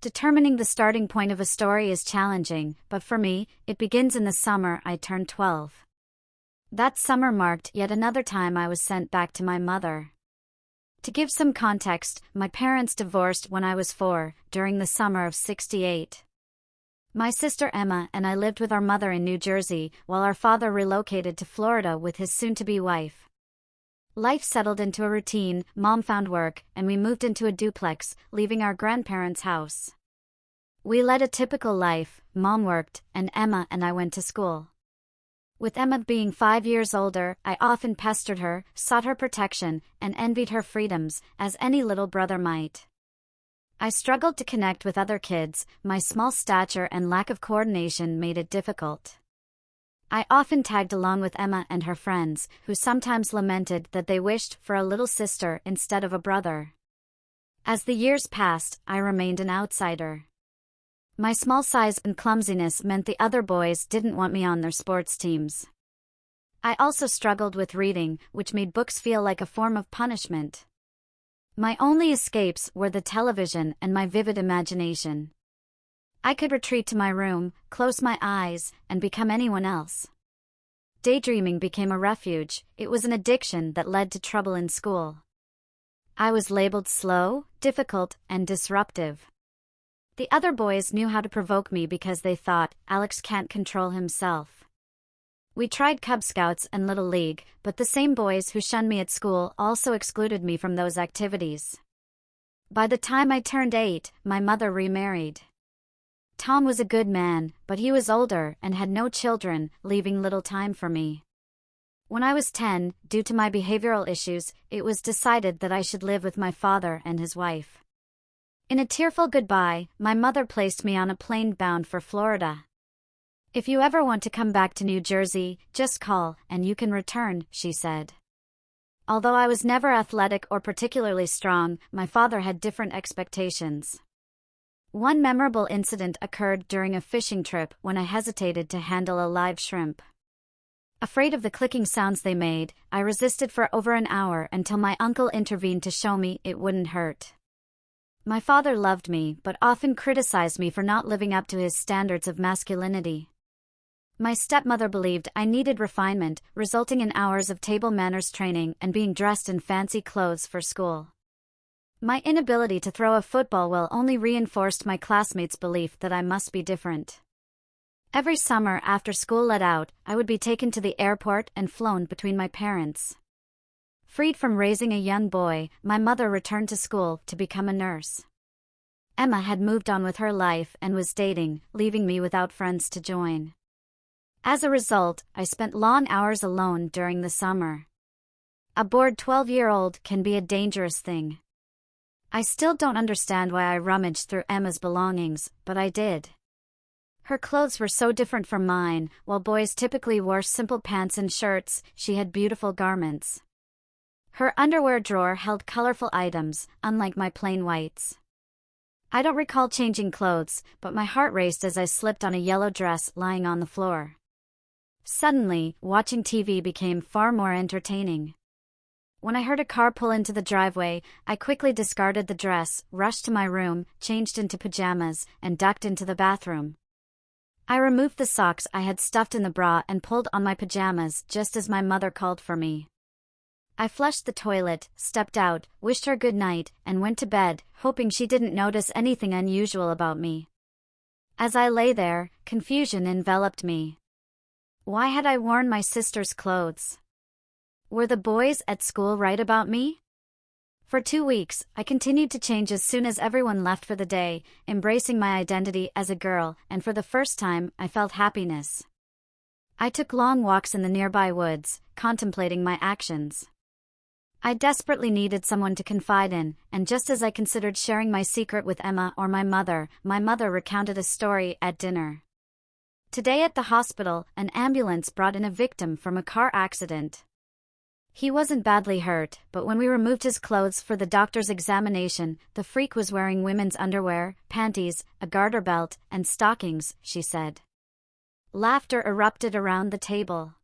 Determining the starting point of a story is challenging, but for me, it begins in the summer I turned 12. That summer marked yet another time I was sent back to my mother. To give some context, my parents divorced when I was 4, during the summer of '68. My sister Emma and I lived with our mother in New Jersey, while our father relocated to Florida with his soon-to-be wife. Life settled into a routine, Mom found work, and we moved into a duplex, leaving our grandparents' house. We led a typical life. Mom worked, and Emma and I went to school. With Emma being 5 years older, I often pestered her, sought her protection, and envied her freedoms, as any little brother might. I struggled to connect with other kids. My small stature and lack of coordination made it difficult. I often tagged along with Emma and her friends, who sometimes lamented that they wished for a little sister instead of a brother. As the years passed, I remained an outsider. My small size and clumsiness meant the other boys didn't want me on their sports teams. I also struggled with reading, which made books feel like a form of punishment. My only escapes were the television and my vivid imagination. I could retreat to my room, close my eyes, and become anyone else. Daydreaming became a refuge. It was an addiction that led to trouble in school. I was labeled slow, difficult, and disruptive. The other boys knew how to provoke me because they thought, Alex can't control himself. We tried Cub Scouts and Little League, but the same boys who shunned me at school also excluded me from those activities. By the time I turned 8, my mother remarried. Tom was a good man, but he was older and had no children, leaving little time for me. When I was 10, due to my behavioral issues, it was decided that I should live with my father and his wife. In a tearful goodbye, my mother placed me on a plane bound for Florida. "If you ever want to come back to New Jersey, just call, and you can return," she said. Although I was never athletic or particularly strong, my father had different expectations. One memorable incident occurred during a fishing trip when I hesitated to handle a live shrimp. Afraid of the clicking sounds they made, I resisted for over an hour until my uncle intervened to show me it wouldn't hurt. My father loved me but often criticized me for not living up to his standards of masculinity. My stepmother believed I needed refinement, resulting in hours of table manners training and being dressed in fancy clothes for school. My inability to throw a football well only reinforced my classmates' belief that I must be different. Every summer after school let out, I would be taken to the airport and flown between my parents. Freed from raising a young boy, my mother returned to school to become a nurse. Emma had moved on with her life and was dating, leaving me without friends to join. As a result, I spent long hours alone during the summer. A bored 12-year-old can be a dangerous thing. I still don't understand why I rummaged through Emma's belongings, but I did. Her clothes were so different from mine. While boys typically wore simple pants and shirts, she had beautiful garments. Her underwear drawer held colorful items, unlike my plain whites. I don't recall changing clothes, but my heart raced as I slipped on a yellow dress lying on the floor. Suddenly, watching TV became far more entertaining. When I heard a car pull into the driveway, I quickly discarded the dress, rushed to my room, changed into pajamas, and ducked into the bathroom. I removed the socks I had stuffed in the bra and pulled on my pajamas just as my mother called for me. I flushed the toilet, stepped out, wished her good night, and went to bed, hoping she didn't notice anything unusual about me. As I lay there, confusion enveloped me. Why had I worn my sister's clothes? Were the boys at school right about me? For 2 weeks, I continued to change as soon as everyone left for the day, embracing my identity as a girl, and for the first time, I felt happiness. I took long walks in the nearby woods, contemplating my actions. I desperately needed someone to confide in, and just as I considered sharing my secret with Emma or my mother recounted a story at dinner. Today at the hospital, an ambulance brought in a victim from a car accident. He wasn't badly hurt, but when we removed his clothes for the doctor's examination, the freak was wearing women's underwear, panties, a garter belt, and stockings, she said. Laughter erupted around the table.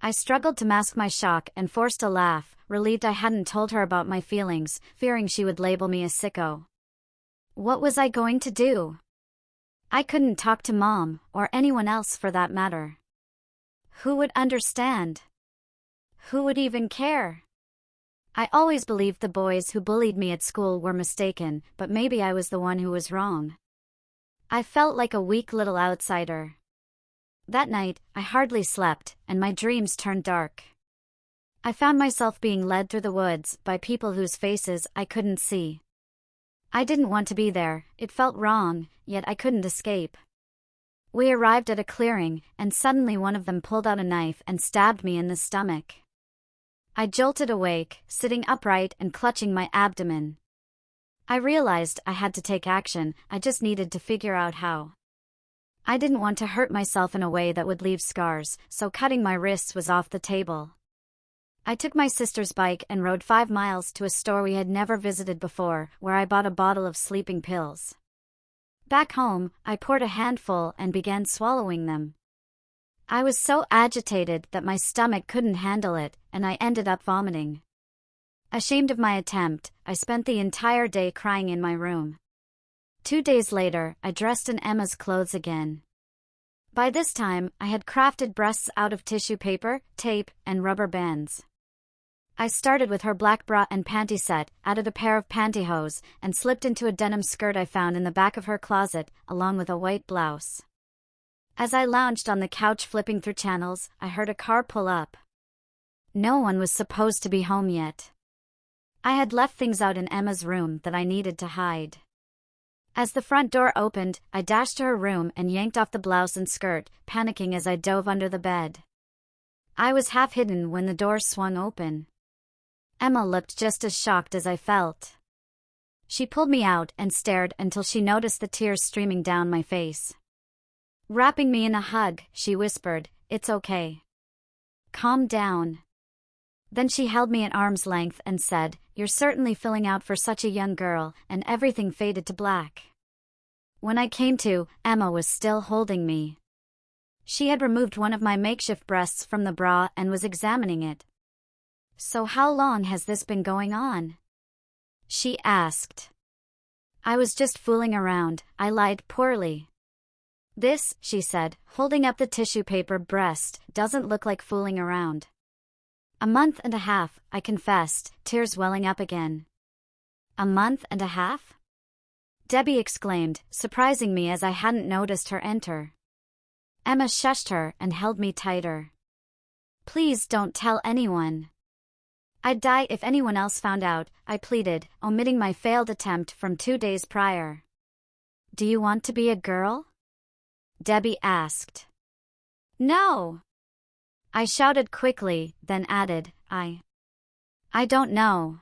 I struggled to mask my shock and forced a laugh, relieved I hadn't told her about my feelings, fearing she would label me a sicko. What was I going to do? I couldn't talk to Mom, or anyone else for that matter. Who would understand? Who would even care? I always believed the boys who bullied me at school were mistaken, but maybe I was the one who was wrong. I felt like a weak little outsider. That night, I hardly slept, and my dreams turned dark. I found myself being led through the woods by people whose faces I couldn't see. I didn't want to be there, it felt wrong, yet I couldn't escape. We arrived at a clearing, and suddenly one of them pulled out a knife and stabbed me in the stomach. I jolted awake, sitting upright and clutching my abdomen. I realized I had to take action, I just needed to figure out how. I didn't want to hurt myself in a way that would leave scars, so cutting my wrists was off the table. I took my sister's bike and rode 5 miles to a store we had never visited before, where I bought a bottle of sleeping pills. Back home, I poured a handful and began swallowing them. I was so agitated that my stomach couldn't handle it, and I ended up vomiting. Ashamed of my attempt, I spent the entire day crying in my room. 2 days later, I dressed in Emma's clothes again. By this time, I had crafted breasts out of tissue paper, tape, and rubber bands. I started with her black bra and panty set, added a pair of pantyhose, and slipped into a denim skirt I found in the back of her closet, along with a white blouse. As I lounged on the couch flipping through channels, I heard a car pull up. No one was supposed to be home yet. I had left things out in Emma's room that I needed to hide. As the front door opened, I dashed to her room and yanked off the blouse and skirt, panicking as I dove under the bed. I was half hidden when the door swung open. Emma looked just as shocked as I felt. She pulled me out and stared until she noticed the tears streaming down my face. Wrapping me in a hug, she whispered, "It's okay. Calm down." Then she held me at arm's length and said, "You're certainly filling out for such a young girl," and everything faded to black. When I came to, Emma was still holding me. She had removed one of my makeshift breasts from the bra and was examining it. "So how long has this been going on?" she asked. I was just fooling around, I lied poorly. "This," she said, holding up the tissue paper breast, "doesn't look like fooling around." "A month and a half," I confessed, tears welling up again. "A month and a half?" Debbie exclaimed, surprising me as I hadn't noticed her enter. Emma shushed her and held me tighter. "Please don't tell anyone." "I'd die if anyone else found out," I pleaded, omitting my failed attempt from 2 days prior. "Do you want to be a girl?" Debbie asked. "No!" I shouted quickly, then added, I don't know.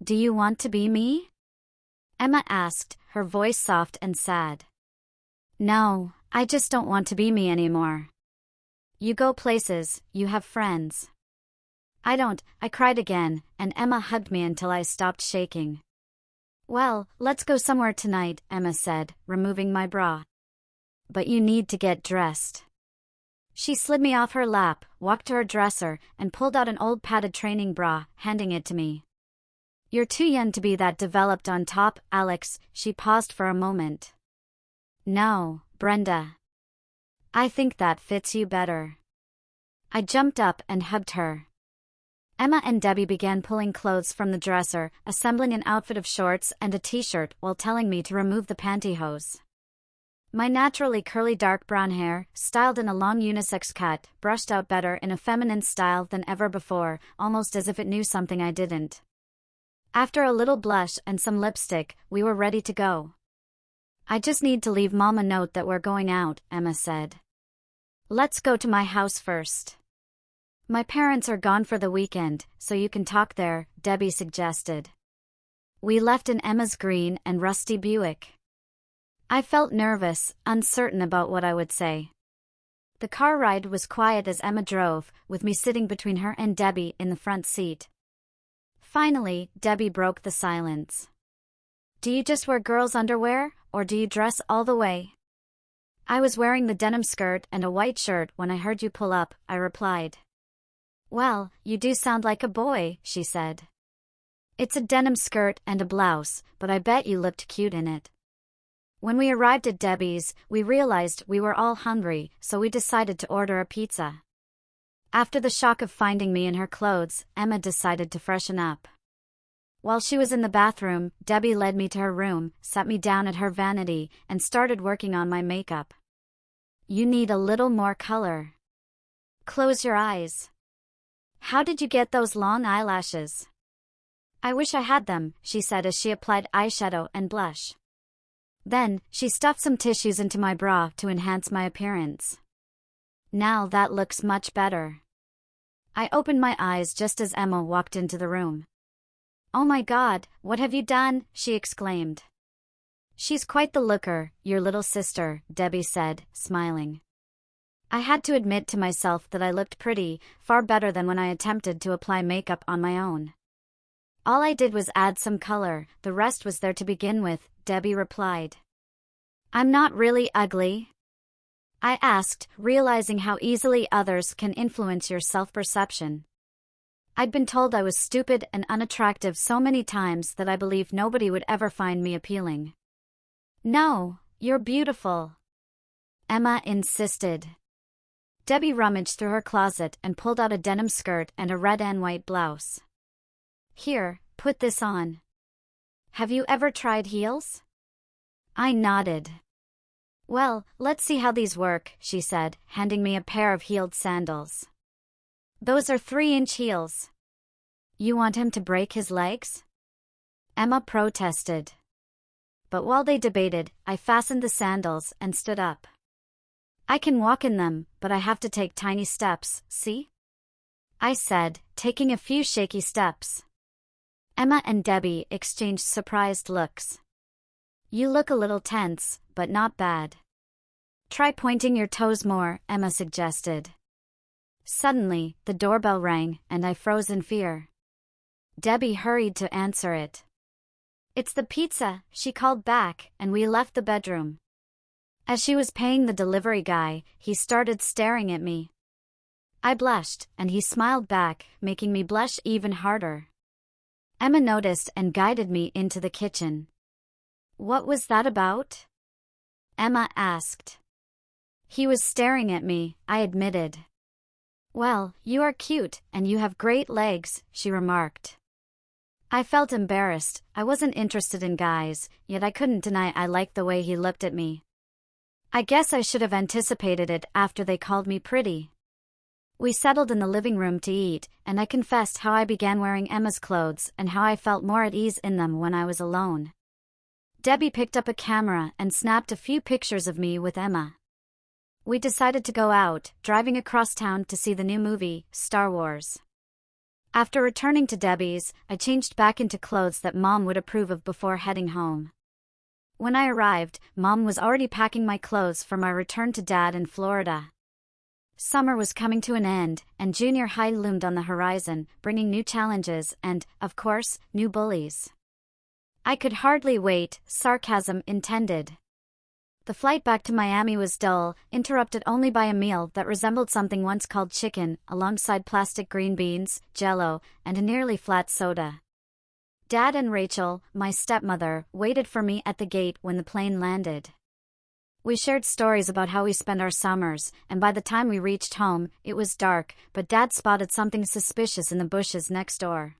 "Do you want to be me?" Emma asked, her voice soft and sad. "No, I just don't want to be me anymore." "You go places, you have friends." "I don't," I cried again, and Emma hugged me until I stopped shaking. "Well, let's go somewhere tonight," Emma said, removing my bra. "But you need to get dressed." She slid me off her lap, walked to her dresser, and pulled out an old padded training bra, handing it to me. "You're too young to be that developed on top, Alex," she paused for a moment. "No, Brenda. I think that fits you better." I jumped up and hugged her. Emma and Debbie began pulling clothes from the dresser, assembling an outfit of shorts and a t-shirt while telling me to remove the pantyhose. My naturally curly dark brown hair, styled in a long unisex cut, brushed out better in a feminine style than ever before, almost as if it knew something I didn't. After a little blush and some lipstick, we were ready to go. "I just need to leave Mom a note that we're going out," Emma said. "Let's go to my house first." "My parents are gone for the weekend, so you can talk there," Debbie suggested. We left in Emma's green and rusty Buick. I felt nervous, uncertain about what I would say. The car ride was quiet as Emma drove, with me sitting between her and Debbie in the front seat. Finally, Debbie broke the silence. "Do you just wear girls' underwear, or do you dress all the way?" "I was wearing the denim skirt and a white shirt when I heard you pull up," I replied. "Well, you do sound like a boy," she said. It's a denim skirt and a blouse, but I bet you looked cute in it. When we arrived at Debbie's, we realized we were all hungry, so we decided to order a pizza. After the shock of finding me in her clothes, Emma decided to freshen up. While she was in the bathroom, Debbie led me to her room, sat me down at her vanity, and started working on my makeup. You need a little more color. Close your eyes. How did you get those long eyelashes? I wish I had them, she said as she applied eyeshadow and blush. Then, she stuffed some tissues into my bra to enhance my appearance. Now that looks much better. I opened my eyes just as Emma walked into the room. Oh my God, what have you done? She exclaimed. She's quite the looker, your little sister, Debbie said, smiling. I had to admit to myself that I looked pretty, far better than when I attempted to apply makeup on my own. All I did was add some color, the rest was there to begin with, Debbie replied. I'm not really ugly? I asked, realizing how easily others can influence your self-perception. I'd been told I was stupid and unattractive so many times that I believed nobody would ever find me appealing. No, you're beautiful, Emma insisted. Debbie rummaged through her closet and pulled out a denim skirt and a red and white blouse. Here, put this on. Have you ever tried heels? I nodded. Well, let's see how these work, she said, handing me a pair of heeled sandals. Those are 3-inch heels. You want him to break his legs? Emma protested. But while they debated, I fastened the sandals and stood up. I can walk in them, but I have to take tiny steps, see? I said, taking a few shaky steps. Emma and Debbie exchanged surprised looks. You look a little tense, but not bad. Try pointing your toes more, Emma suggested. Suddenly, the doorbell rang, and I froze in fear. Debbie hurried to answer it. It's the pizza, she called back, and we left the bedroom. As she was paying the delivery guy, he started staring at me. I blushed, and he smiled back, making me blush even harder. Emma noticed and guided me into the kitchen. What was that about? Emma asked. He was staring at me, I admitted. Well, you are cute, and you have great legs, she remarked. I felt embarrassed. I wasn't interested in guys, yet I couldn't deny I liked the way he looked at me. I guess I should have anticipated it after they called me pretty. We settled in the living room to eat, and I confessed how I began wearing Emma's clothes and how I felt more at ease in them when I was alone. Debbie picked up a camera and snapped a few pictures of me with Emma. We decided to go out, driving across town to see the new movie, Star Wars. After returning to Debbie's, I changed back into clothes that Mom would approve of before heading home. When I arrived, Mom was already packing my clothes for my return to Dad in Florida. Summer was coming to an end, and junior high loomed on the horizon, bringing new challenges and, of course, new bullies. I could hardly wait, sarcasm intended. The flight back to Miami was dull, interrupted only by a meal that resembled something once called chicken, alongside plastic green beans, Jell-O, and a nearly flat soda. Dad and Rachel, my stepmother, waited for me at the gate when the plane landed. We shared stories about how we spent our summers, and by the time we reached home, it was dark, but Dad spotted something suspicious in the bushes next door.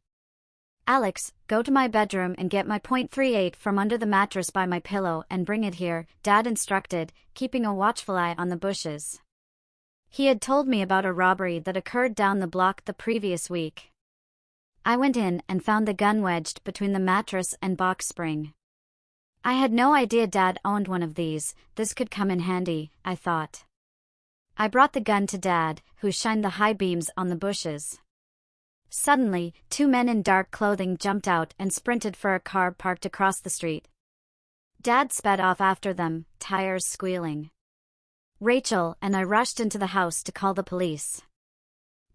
Alex, go to my bedroom and get my .38 from under the mattress by my pillow and bring it here, Dad instructed, keeping a watchful eye on the bushes. He had told me about a robbery that occurred down the block the previous week. I went in and found the gun wedged between the mattress and box spring. I had no idea Dad owned one of these. This could come in handy, I thought. I brought the gun to Dad, who shined the high beams on the bushes. Suddenly, 2 men in dark clothing jumped out and sprinted for a car parked across the street. Dad sped off after them, tires squealing. Rachel and I rushed into the house to call the police.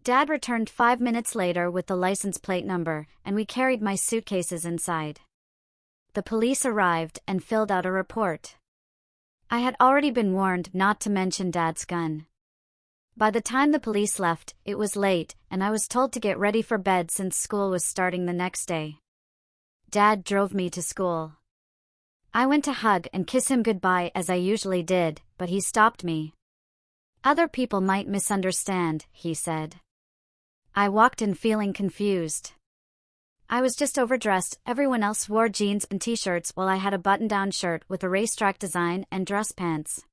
Dad returned 5 minutes later with the license plate number, and we carried my suitcases inside. The police arrived and filled out a report. I had already been warned not to mention Dad's gun. By the time the police left, it was late, and I was told to get ready for bed since school was starting the next day. Dad drove me to school. I went to hug and kiss him goodbye as I usually did, but he stopped me. "Other people might misunderstand," he said. I walked in feeling confused. I was just overdressed. Everyone else wore jeans and t-shirts while I had a button-down shirt with a racetrack design and dress pants.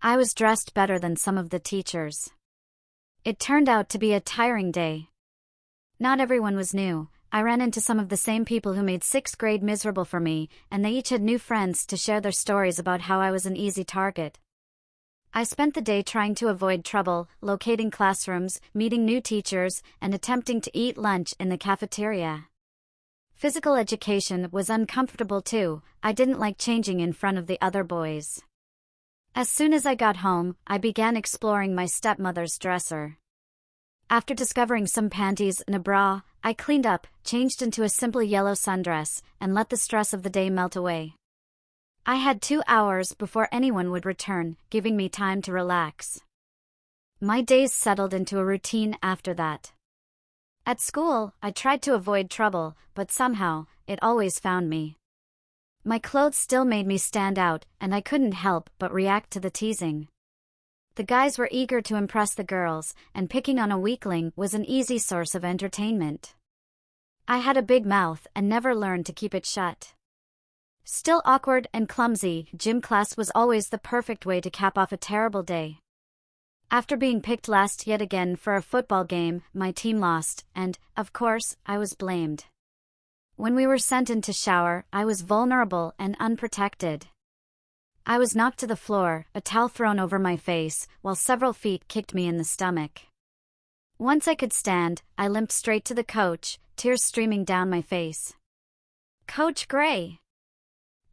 I was dressed better than some of the teachers. It turned out to be a tiring day. Not everyone was new. I ran into some of the same people who made 6th grade miserable for me, and they each had new friends to share their stories about how I was an easy target. I spent the day trying to avoid trouble, locating classrooms, meeting new teachers, and attempting to eat lunch in the cafeteria. Physical education was uncomfortable too. I didn't like changing in front of the other boys. As soon as I got home, I began exploring my stepmother's dresser. After discovering some panties and a bra, I cleaned up, changed into a simple yellow sundress, and let the stress of the day melt away. I had 2 hours before anyone would return, giving me time to relax. My days settled into a routine after that. At school, I tried to avoid trouble, but somehow, it always found me. My clothes still made me stand out, and I couldn't help but react to the teasing. The guys were eager to impress the girls, and picking on a weakling was an easy source of entertainment. I had a big mouth and never learned to keep it shut. Still awkward and clumsy, gym class was always the perfect way to cap off a terrible day. After being picked last yet again for a football game, my team lost, and, of course, I was blamed. When we were sent in to shower, I was vulnerable and unprotected. I was knocked to the floor, a towel thrown over my face, while several feet kicked me in the stomach. Once I could stand, I limped straight to the coach, tears streaming down my face. "Coach Gray!"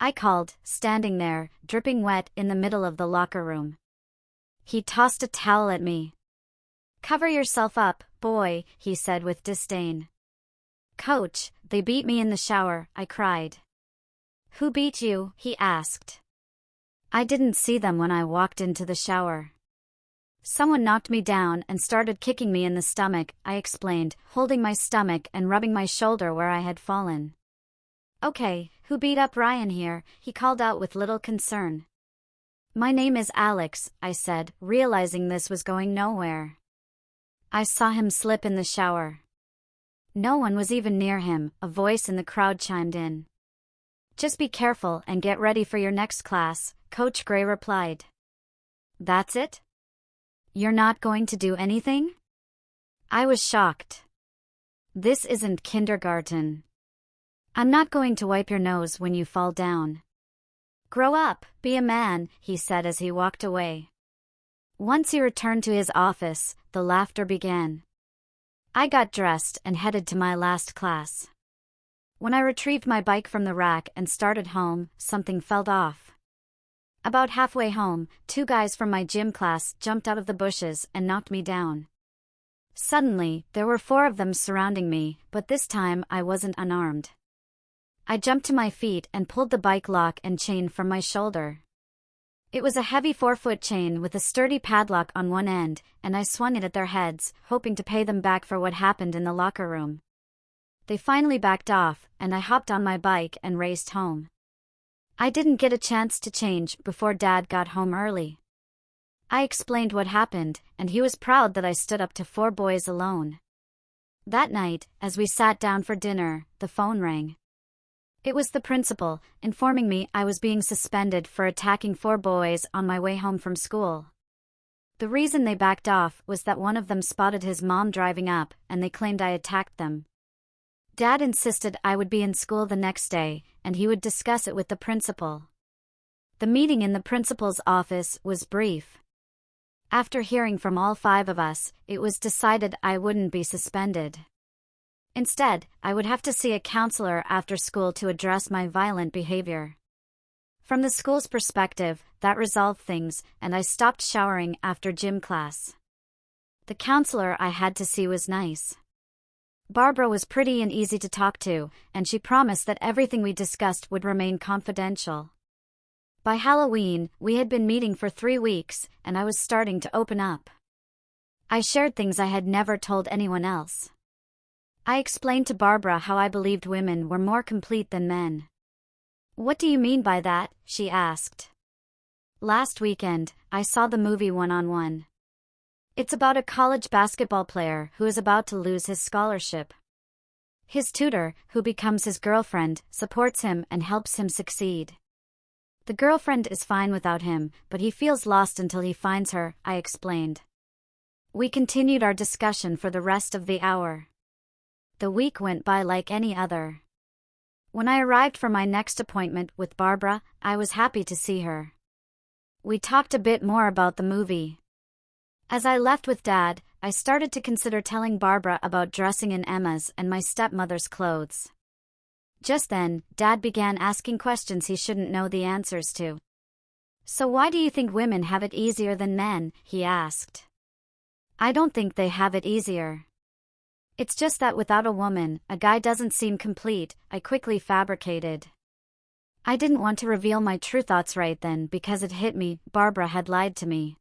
I called, standing there, dripping wet in the middle of the locker room. He tossed a towel at me. "Cover yourself up, boy," he said with disdain. "Coach, they beat me in the shower," I cried. "Who beat you?" he asked. I didn't see them when I walked into the shower. "Someone knocked me down and started kicking me in the stomach," I explained, holding my stomach and rubbing my shoulder where I had fallen. "Okay, who beat up Ryan here?" he called out with little concern. "My name is Alex," I said, realizing this was going nowhere. I saw him slip in the shower. No one was even near him, a voice in the crowd chimed in. "Just be careful and get ready for your next class," Coach Gray replied. "That's it? You're not going to do anything?" I was shocked. This isn't kindergarten. "I'm not going to wipe your nose when you fall down." "Grow up, be a man," he said as he walked away. Once he returned to his office, the laughter began. I got dressed and headed to my last class. When I retrieved my bike from the rack and started home, something felt off. About halfway home, 2 guys from my gym class jumped out of the bushes and knocked me down. Suddenly, there were 4 of them surrounding me, but this time I wasn't unarmed. I jumped to my feet and pulled the bike lock and chain from my shoulder. It was a heavy 4-foot chain with a sturdy padlock on one end, and I swung it at their heads, hoping to pay them back for what happened in the locker room. They finally backed off, and I hopped on my bike and raced home. I didn't get a chance to change before Dad got home early. I explained what happened, and he was proud that I stood up to 4 boys alone. That night, as we sat down for dinner, the phone rang. It was the principal, informing me I was being suspended for attacking 4 boys on my way home from school. The reason they backed off was that one of them spotted his mom driving up, and they claimed I attacked them. Dad insisted I would be in school the next day, and he would discuss it with the principal. The meeting in the principal's office was brief. After hearing from all 5 of us, it was decided I wouldn't be suspended. Instead, I would have to see a counselor after school to address my violent behavior. From the school's perspective, that resolved things, and I stopped showering after gym class. The counselor I had to see was nice. Barbara was pretty and easy to talk to, and she promised that everything we discussed would remain confidential. By Halloween, we had been meeting for 3 weeks, and I was starting to open up. I shared things I had never told anyone else. I explained to Barbara how I believed women were more complete than men. "What do you mean by that?" she asked. "Last weekend, I saw the movie One-on-One. It's about a college basketball player who is about to lose his scholarship. His tutor, who becomes his girlfriend, supports him and helps him succeed. The girlfriend is fine without him, but he feels lost until he finds her," I explained. We continued our discussion for the rest of the hour. The week went by like any other. When I arrived for my next appointment with Barbara, I was happy to see her. We talked a bit more about the movie. As I left with Dad, I started to consider telling Barbara about dressing in Emma's and my stepmother's clothes. Just then, Dad began asking questions he shouldn't know the answers to. "So why do you think women have it easier than men?" he asked. "I don't think they have it easier. It's just that without a woman, a guy doesn't seem complete," I quickly fabricated. I didn't want to reveal my true thoughts right then because it hit me, Barbara had lied to me.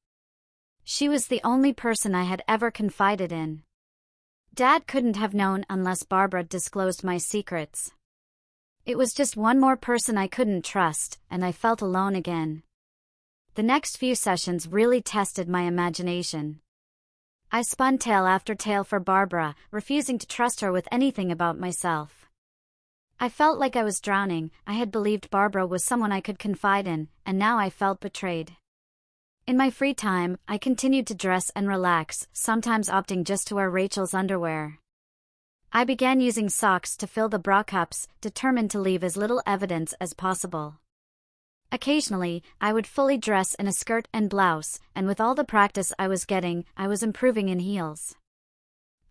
She was the only person I had ever confided in. Dad couldn't have known unless Barbara disclosed my secrets. It was just one more person I couldn't trust, and I felt alone again. The next few sessions really tested my imagination. I spun tale after tale for Barbara, refusing to trust her with anything about myself. I felt like I was drowning. I had believed Barbara was someone I could confide in, and now I felt betrayed. In my free time, I continued to dress and relax, sometimes opting just to wear Rachel's underwear. I began using socks to fill the bra cups, determined to leave as little evidence as possible. Occasionally, I would fully dress in a skirt and blouse, and with all the practice I was getting, I was improving in heels.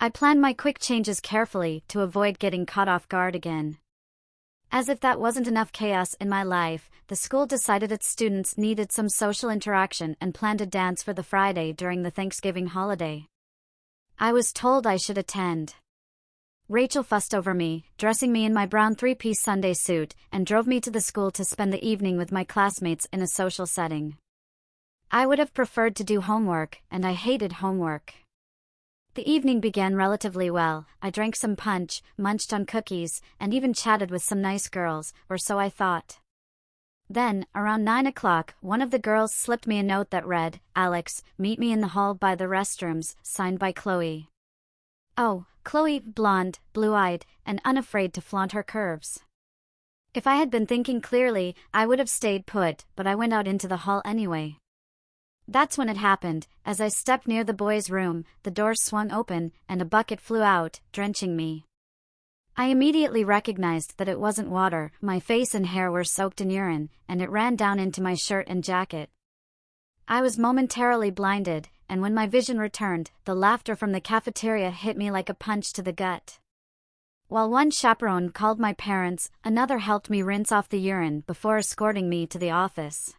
I planned my quick changes carefully to avoid getting caught off guard again. As if that wasn't enough chaos in my life, the school decided its students needed some social interaction and planned a dance for the Friday during the Thanksgiving holiday. I was told I should attend. Rachel fussed over me, dressing me in my brown three-piece Sunday suit, and drove me to the school to spend the evening with my classmates in a social setting. I would have preferred to do homework, and I hated homework. The evening began relatively well. I drank some punch, munched on cookies, and even chatted with some nice girls, or so I thought. Then, around 9 o'clock, one of the girls slipped me a note that read, "Alex, meet me in the hall by the restrooms, signed by Chloe." Oh, Chloe, blonde, blue-eyed, and unafraid to flaunt her curves. If I had been thinking clearly, I would have stayed put, but I went out into the hall anyway. That's when it happened. As I stepped near the boys' room, the doors swung open, and a bucket flew out, drenching me. I immediately recognized that it wasn't water. My face and hair were soaked in urine, and it ran down into my shirt and jacket. I was momentarily blinded, and when my vision returned, the laughter from the cafeteria hit me like a punch to the gut. While one chaperone called my parents, another helped me rinse off the urine before escorting me to the office.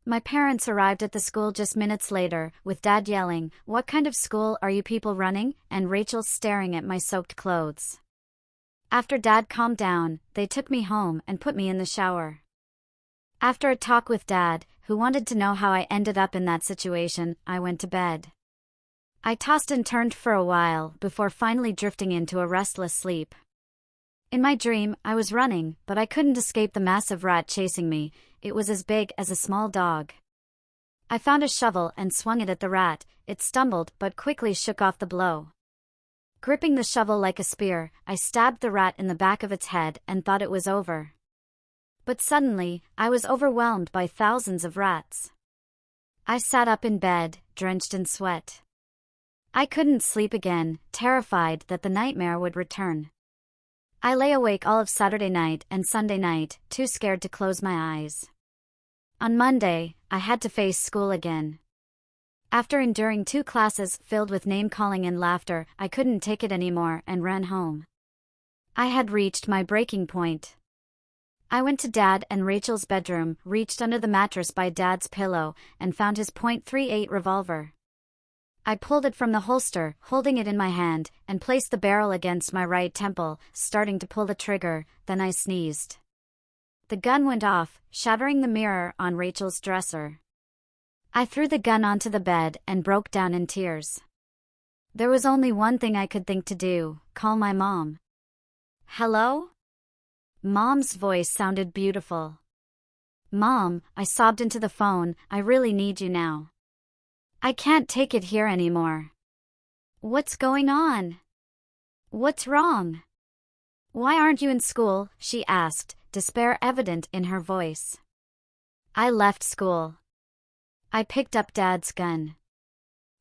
My parents arrived at the school just minutes later, with Dad yelling, "What kind of school are you people running?" and Rachel staring at my soaked clothes. After Dad calmed down, they took me home and put me in the shower. After a talk with Dad, who wanted to know how I ended up in that situation, I went to bed. I tossed and turned for a while before finally drifting into a restless sleep. In my dream, I was running, but I couldn't escape the massive rat chasing me. It was as big as a small dog. I found a shovel and swung it at the rat. It stumbled but quickly shook off the blow. Gripping the shovel like a spear, I stabbed the rat in the back of its head and thought it was over. But suddenly, I was overwhelmed by thousands of rats. I sat up in bed, drenched in sweat. I couldn't sleep again, terrified that the nightmare would return. I lay awake all of Saturday night and Sunday night, too scared to close my eyes. On Monday, I had to face school again. After enduring 2 classes filled with name-calling and laughter, I couldn't take it anymore and ran home. I had reached my breaking point. I went to Dad and Rachel's bedroom, reached under the mattress by Dad's pillow, and found his .38 revolver. I pulled it from the holster, holding it in my hand, and placed the barrel against my right temple, starting to pull the trigger, then I sneezed. The gun went off, shattering the mirror on Rachel's dresser. I threw the gun onto the bed and broke down in tears. There was only one thing I could think to do: call my mom. Hello? Mom's voice sounded beautiful. Mom, I sobbed into the phone, I really need you now. I can't take it here anymore. What's going on? What's wrong? Why aren't you in school? She asked, despair evident in her voice. I left school. I picked up Dad's gun.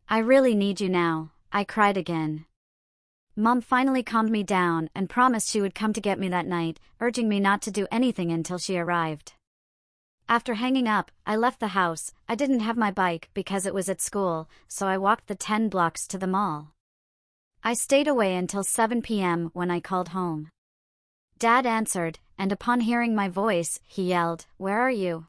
I really need you now, I cried again. Mom finally calmed me down and promised she would come to get me that night, urging me not to do anything until she arrived. After hanging up, I left the house. I didn't have my bike because it was at school, so I walked the 10 blocks to the mall. I stayed away until 7 p.m. when I called home. Dad answered, and upon hearing my voice, he yelled, "Where are you?"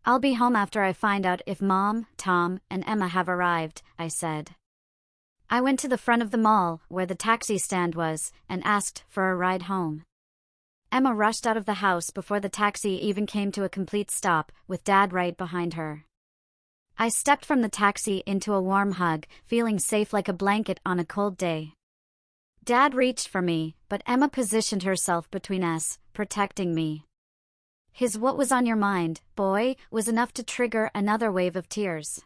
"I'll be home after I find out if Mom, Tom, and Emma have arrived," I said. I went to the front of the mall, where the taxi stand was, and asked for a ride home. Emma rushed out of the house before the taxi even came to a complete stop, with Dad right behind her. I stepped from the taxi into a warm hug, feeling safe like a blanket on a cold day. Dad reached for me, but Emma positioned herself between us, protecting me. His "what was on your mind, boy?" was enough to trigger another wave of tears.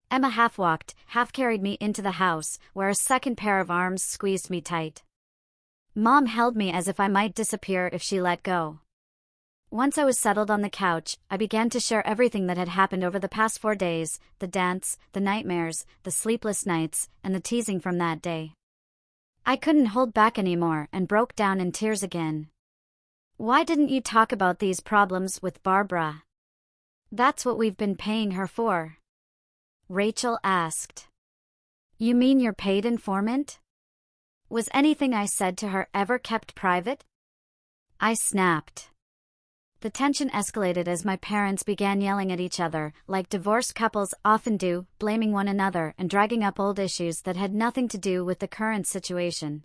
Emma half-walked, half-carried me into the house, where a second pair of arms squeezed me tight. Mom held me as if I might disappear if she let go. Once I was settled on the couch, I began to share everything that had happened over the past 4 days, the dance, the nightmares, the sleepless nights, and the teasing from that day. I couldn't hold back anymore and broke down in tears again. "Why didn't you talk about these problems with Barbara?" "That's what we've been paying her for," Rachel asked. "You mean your paid informant? Was anything I said to her ever kept private?" I snapped. The tension escalated as my parents began yelling at each other, like divorced couples often do, blaming one another and dragging up old issues that had nothing to do with the current situation.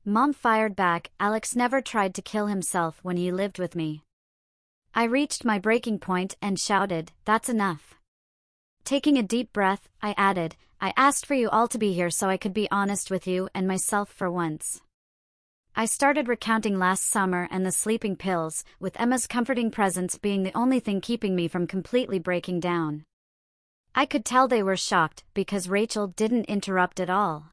Mom fired back, "Alex never tried to kill himself when he lived with me." I reached my breaking point and shouted, "That's enough." Taking a deep breath, I added, "I asked for you all to be here so I could be honest with you and myself for once." I started recounting last summer and the sleeping pills, with Emma's comforting presence being the only thing keeping me from completely breaking down. I could tell they were shocked because Rachel didn't interrupt at all.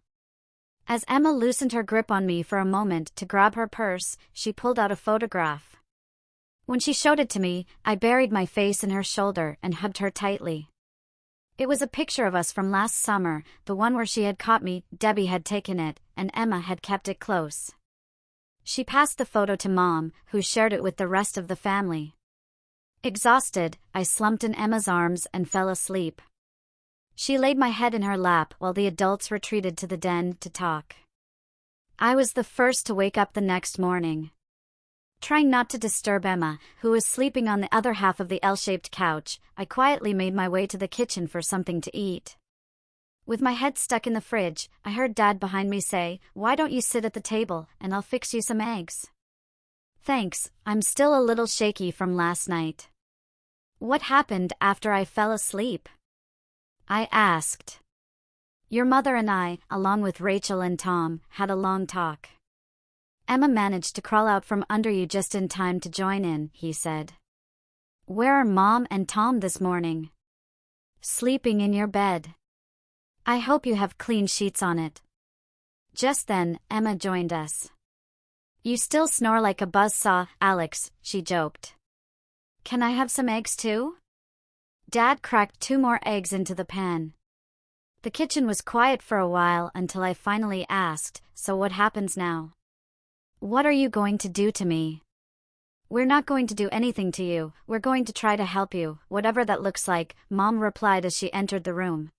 As Emma loosened her grip on me for a moment to grab her purse, she pulled out a photograph. When she showed it to me, I buried my face in her shoulder and hugged her tightly. It was a picture of us from last summer, the one where she had caught me. Debbie had taken it, and Emma had kept it close. She passed the photo to Mom, who shared it with the rest of the family. Exhausted, I slumped in Emma's arms and fell asleep. She laid my head in her lap while the adults retreated to the den to talk. I was the first to wake up the next morning. Trying not to disturb Emma, who was sleeping on the other half of the L-shaped couch, I quietly made my way to the kitchen for something to eat. With my head stuck in the fridge, I heard Dad behind me say, "Why don't you sit at the table, and I'll fix you some eggs?" "Thanks, I'm still a little shaky from last night." "What happened after I fell asleep?" I asked. "Your mother and I, along with Rachel and Tom, had a long talk. Emma managed to crawl out from under you just in time to join in," he said. "Where are Mom and Tom this morning?" "Sleeping in your bed. I hope you have clean sheets on it." Just then, Emma joined us. "You still snore like a buzzsaw, Alex," she joked. "Can I have some eggs too?" Dad cracked 2 more eggs into the pan. The kitchen was quiet for a while until I finally asked, "So what happens now?" "What are you going to do to me?" "We're not going to do anything to you, we're going to try to help you, whatever that looks like," Mom replied as she entered the room.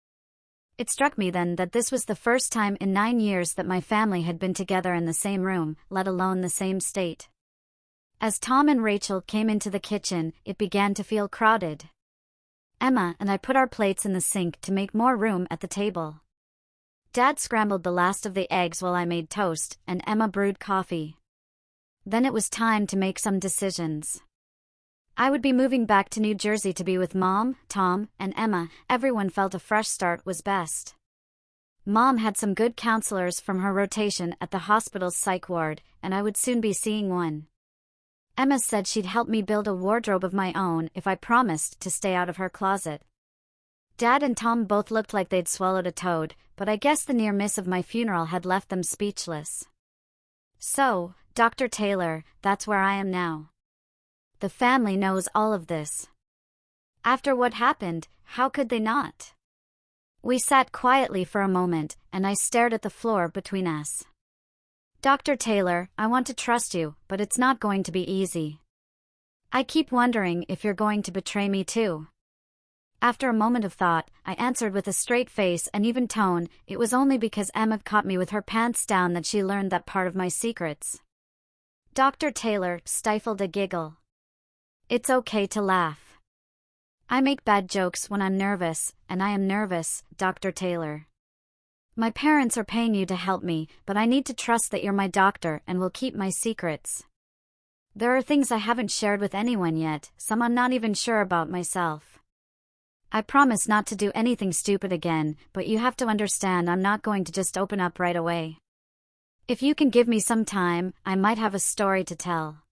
It struck me then that this was the first time in 9 years that my family had been together in the same room, let alone the same state. As Tom and Rachel came into the kitchen, it began to feel crowded. Emma and I put our plates in the sink to make more room at the table. Dad scrambled the last of the eggs while I made toast, and Emma brewed coffee. Then it was time to make some decisions. I would be moving back to New Jersey to be with Mom, Tom, and Emma. Everyone felt a fresh start was best. Mom had some good counselors from her rotation at the hospital's psych ward, and I would soon be seeing one. Emma said she'd help me build a wardrobe of my own if I promised to stay out of her closet. Dad and Tom both looked like they'd swallowed a toad, but I guess the near miss of my funeral had left them speechless. So, Dr. Taylor, that's where I am now. The family knows all of this. After what happened, how could they not? We sat quietly for a moment, and I stared at the floor between us. Dr. Taylor, I want to trust you, but it's not going to be easy. I keep wondering if you're going to betray me too. After a moment of thought, I answered with a straight face and even tone, it was only because Emma caught me with her pants down that she learned that part of my secrets. Dr. Taylor stifled a giggle. It's okay to laugh. I make bad jokes when I'm nervous, and I am nervous, Dr. Taylor. My parents are paying you to help me, but I need to trust that you're my doctor and will keep my secrets. There are things I haven't shared with anyone yet, some I'm not even sure about myself. I promise not to do anything stupid again, but you have to understand I'm not going to just open up right away. If you can give me some time, I might have a story to tell.